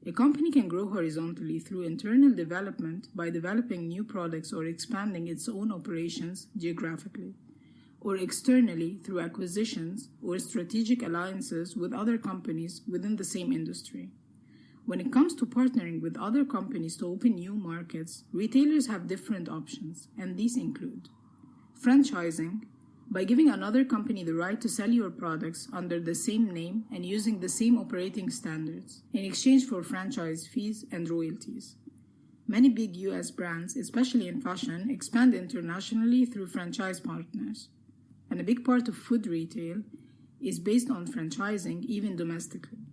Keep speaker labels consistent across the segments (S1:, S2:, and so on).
S1: A company can grow horizontally through internal development by developing new products or expanding its own operations geographically, or externally through acquisitions or strategic alliances with other companies within the same industry. When it comes to partnering with other companies to open new markets, retailers have different options, and these include franchising, by giving another company the right to sell your products under the same name and using the same operating standards in exchange for franchise fees and royalties. Many big US brands, especially in fashion, expand internationally through franchise partners. And a big part of food retail is based on franchising, even domestically.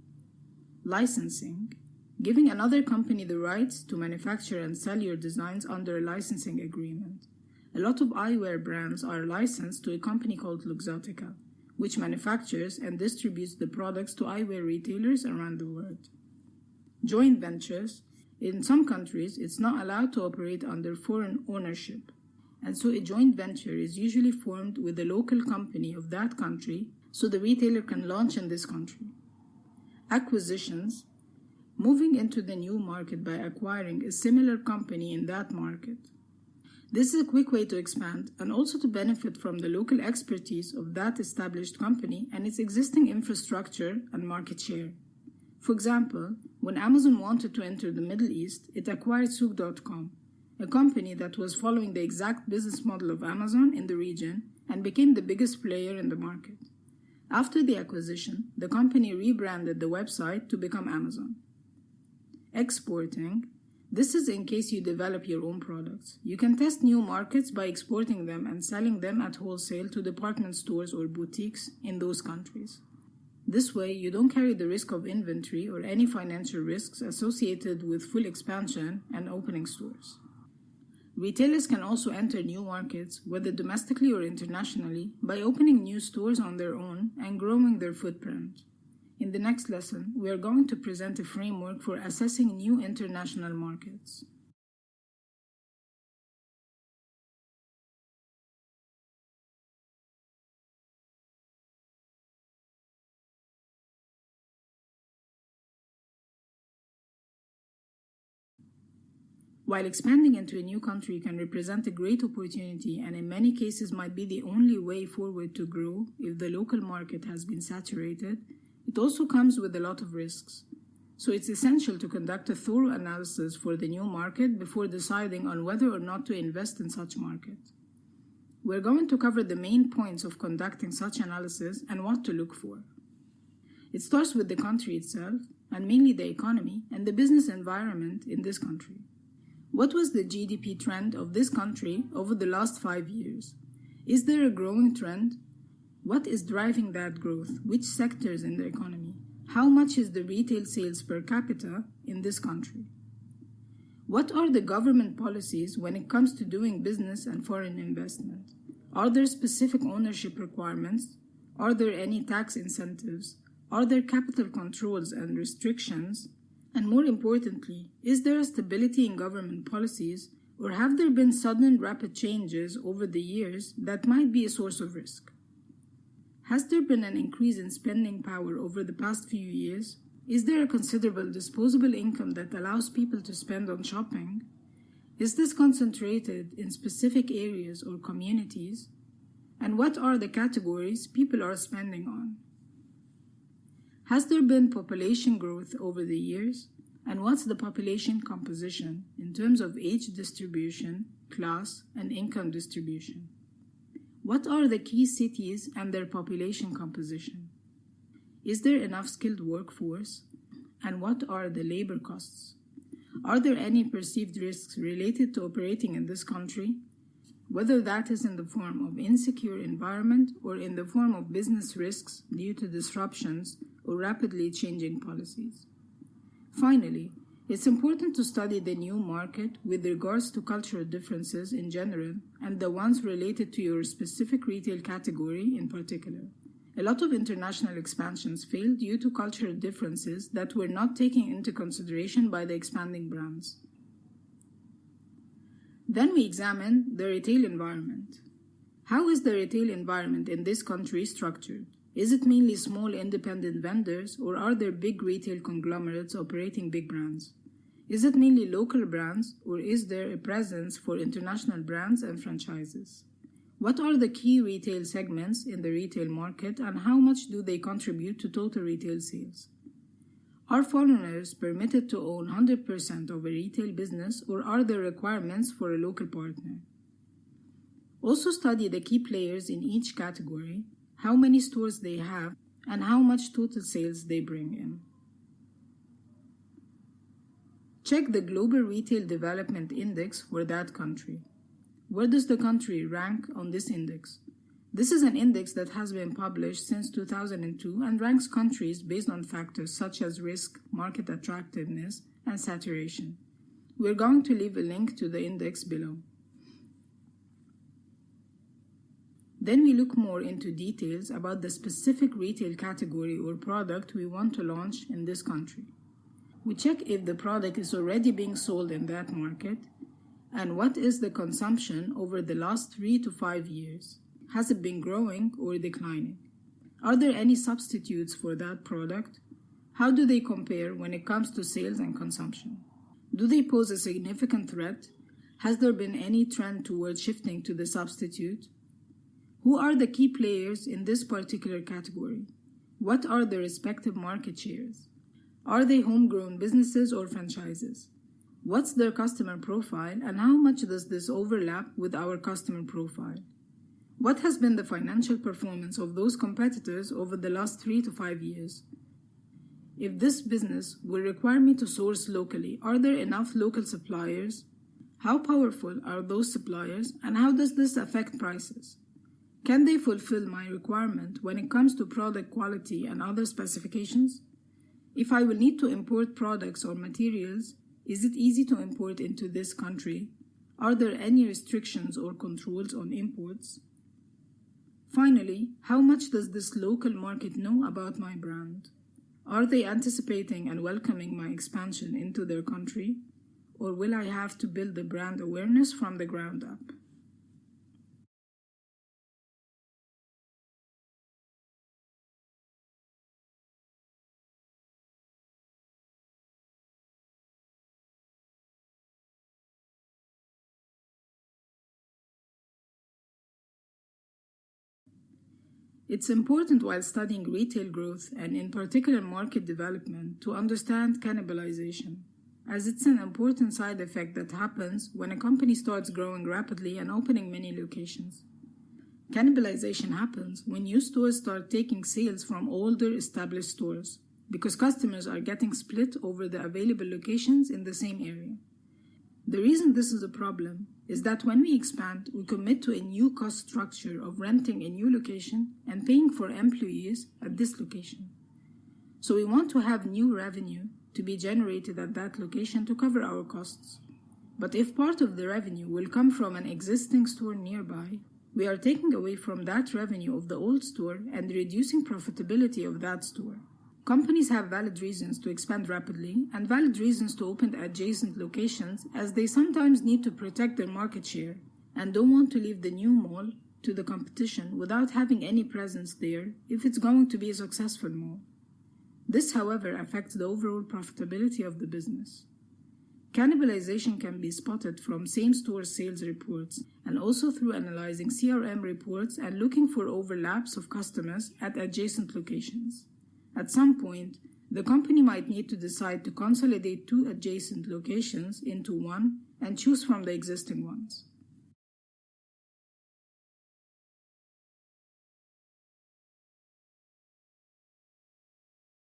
S1: Licensing, giving another company the rights to manufacture and sell your designs under a licensing agreement. A lot of eyewear brands are licensed to a company called Luxottica, which manufactures and distributes the products to eyewear retailers around the world. Joint ventures, in some countries, it's not allowed to operate under foreign ownership, and so a joint venture is usually formed with the local company of that country so the retailer can launch in this country. Acquisitions, moving into the new market by acquiring a similar company in that market. This is a quick way to expand and also to benefit from the local expertise of that established company and its existing infrastructure and market share. For example, when Amazon wanted to enter the Middle East, it acquired Souk.com, a company that was following the exact business model of Amazon in the region and became the biggest player in the market. After the acquisition, the company rebranded the website to become Amazon. Exporting. This is in case you develop your own products. You can test new markets by exporting them and selling them at wholesale to department stores or boutiques in those countries. This way, you don't carry the risk of inventory or any financial risks associated with full expansion and opening stores. Retailers can also enter new markets, whether domestically or internationally, by opening new stores on their own and growing their footprint. In the next lesson, we are going to present a framework for assessing new international markets. While expanding into a new country can represent a great opportunity and in many cases might be the only way forward to grow if the local market has been saturated, it also comes with a lot of risks. So it's essential to conduct a thorough analysis for the new market before deciding on whether or not to invest in such market. We're going to cover the main points of conducting such analysis and what to look for. It starts with the country itself, and mainly the economy and the business environment in this country. What was the GDP trend of this country over the last 5 years? Is there a growing trend? What is driving that growth? Which sectors in the economy? How much is the retail sales per capita in this country? What are the government policies when it comes to doing business and foreign investment? Are there specific ownership requirements? Are there any tax incentives? Are there capital controls and restrictions? And more importantly, is there a stability in government policies, or have there been sudden rapid changes over the years that might be a source of risk? Has there been an increase in spending power over the past few years? Is there a considerable disposable income that allows people to spend on shopping? Is this concentrated in specific areas or communities? And what are the categories people are spending on? Has there been population growth over the years? And what's the population composition in terms of age distribution, class, and income distribution? What are the key cities and their population composition? Is there enough skilled workforce? And what are the labor costs? Are there any perceived risks related to operating in this country? Whether that is in the form of insecure environment or in the form of business risks due to disruptions or rapidly changing policies. Finally, it's important to study the new market with regards to cultural differences in general and the ones related to your specific retail category in particular. A lot of international expansions failed due to cultural differences that were not taken into consideration by the expanding brands. Then we examine the retail environment. How is the retail environment in this country structured? Is it mainly small independent vendors, or are there big retail conglomerates operating big brands? Is it mainly local brands, or is there a presence for international brands and franchises? What are the key retail segments in the retail market, and how much do they contribute to total retail sales? Are foreigners permitted to own 100% of a retail business, or are there requirements for a local partner? Also study the key players in each category, how many stores they have, and how much total sales they bring in. Check the Global Retail Development Index for that country. Where does the country rank on this index? This is an index that has been published since 2002 and ranks countries based on factors such as risk, market attractiveness, and saturation. We're going to leave a link to the index below. Then we look more into details about the specific retail category or product we want to launch in this country. We check if the product is already being sold in that market, and what is the consumption over the last 3 to 5 years. Has it been growing or declining? Are there any substitutes for that product? How do they compare when it comes to sales and consumption? Do they pose a significant threat? Has there been any trend towards shifting to the substitute? Who are the key players in this particular category? What are the respective market shares? Are they homegrown businesses or franchises? What's their customer profile, and how much does this overlap with our customer profile? What has been the financial performance of those competitors over the last 3 to 5 years? If this business will require me to source locally, are there enough local suppliers? How powerful are those suppliers, and how does this affect prices? Can they fulfill my requirement when it comes to product quality and other specifications? If I will need to import products or materials, is it easy to import into this country? Are there any restrictions or controls on imports? Finally, how much does this local market know about my brand? Are they anticipating and welcoming my expansion into their country? Or will I have to build the brand awareness from the ground up? It's important while studying retail growth and in particular market development to understand cannibalization, as it's an important side effect that happens when a company starts growing rapidly and opening many locations. Cannibalization happens when new stores start taking sales from older established stores because customers are getting split over the available locations in the same area. The reason this is a problem is that when we expand, we commit to a new cost structure of renting a new location and paying for employees at this location. So we want to have new revenue to be generated at that location to cover our costs. But if part of the revenue will come from an existing store nearby, we are taking away from that revenue of the old store and reducing profitability of that store. Companies have valid reasons to expand rapidly and valid reasons to open adjacent locations, as they sometimes need to protect their market share and don't want to leave the new mall to the competition without having any presence there if it's going to be a successful mall. This, however, affects the overall profitability of the business. Cannibalization can be spotted from same-store sales reports and also through analyzing CRM reports and looking for overlaps of customers at adjacent locations. At some point, the company might need to decide to consolidate 2 adjacent locations into one and choose from the existing ones.